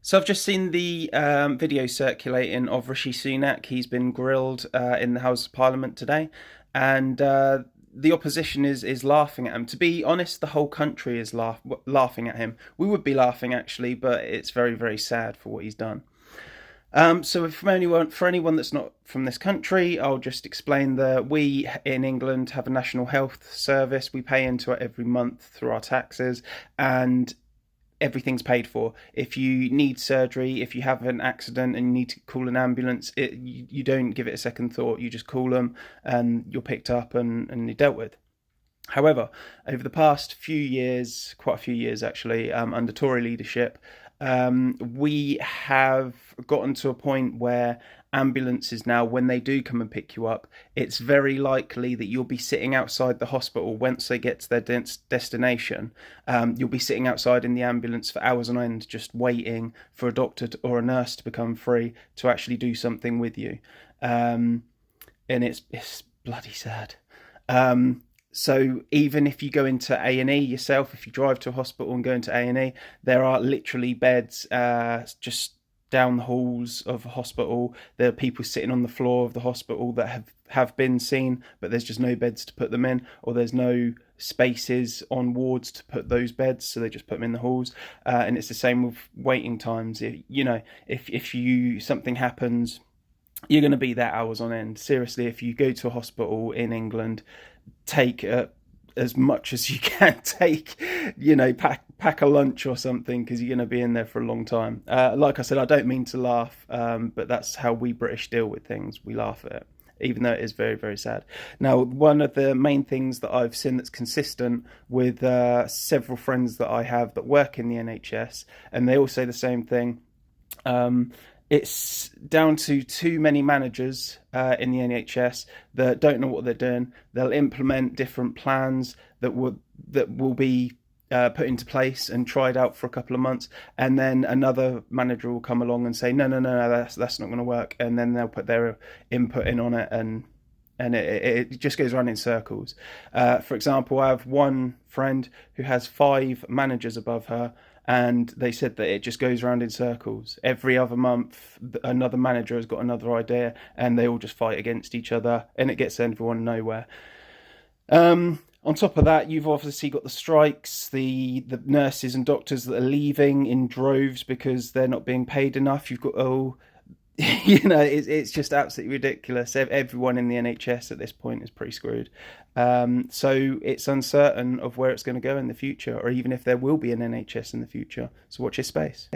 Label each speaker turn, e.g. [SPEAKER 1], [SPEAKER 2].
[SPEAKER 1] So I've just seen the video circulating of Rishi Sunak. He's been grilled in the House of Parliament today, and the opposition is laughing at him. To be honest, the whole country is laughing at him. We would be laughing actually, but it's very very sad for what he's done. So for anyone that's not from this country, I'll just explain that we in England have a national health service. We pay into it every month through our taxes, and everything's paid for. If you need surgery, if you have an accident and you need to call an ambulance, you don't give it a second thought. You just call them and you're picked up and you're dealt with. However, over the past few years, quite a few years actually, under Tory leadership, we have gotten to a point where ambulances now, when they do come and pick you up, it's very likely that you'll be sitting outside the hospital once they get to their destination. You'll be sitting outside in the ambulance for hours on end, just waiting for a doctor or a nurse to become free to actually do something with you. And it's bloody sad. So even if you go into A&E yourself, if you drive to a hospital and go into A&E, there are literally beds just down the halls of a hospital. There are people sitting on the floor of the hospital that have been seen, but there's just no beds to put them in, or there's no spaces on wards to put those beds, so they just put them in the halls. And it's the same with waiting times. If you something happens, you're going to be there hours on end. Seriously, if you go to a hospital in England, take as much as you can take, pack a lunch or something, because you're going to be in there for a long time. Like I said, I don't mean to laugh, but that's how we British deal with things. We laugh at it, even though it is very very sad. Now, one of the main things that I've seen that's consistent with several friends that I have that work in the NHS, and they all say the same thing. It's down to too many managers in the NHS that don't know what they're doing. They'll implement different plans that will be put into place and tried out for a couple of months, and then another manager will come along and say, no, that's not going to work, and then they'll put their input in on it, and it just goes around in circles. For example, I have one friend who has 5 managers above her, and they said that it just goes around in circles. Every other month, another manager has got another idea, and they all just fight against each other, and it gets everyone nowhere. On top of that, you've obviously got the strikes, the nurses and doctors that are leaving in droves because they're not being paid enough. You've got it's just absolutely ridiculous. Everyone in the NHS at this point is pretty screwed. So it's uncertain of where it's going to go in the future, or even if there will be an NHS in the future. So watch your space.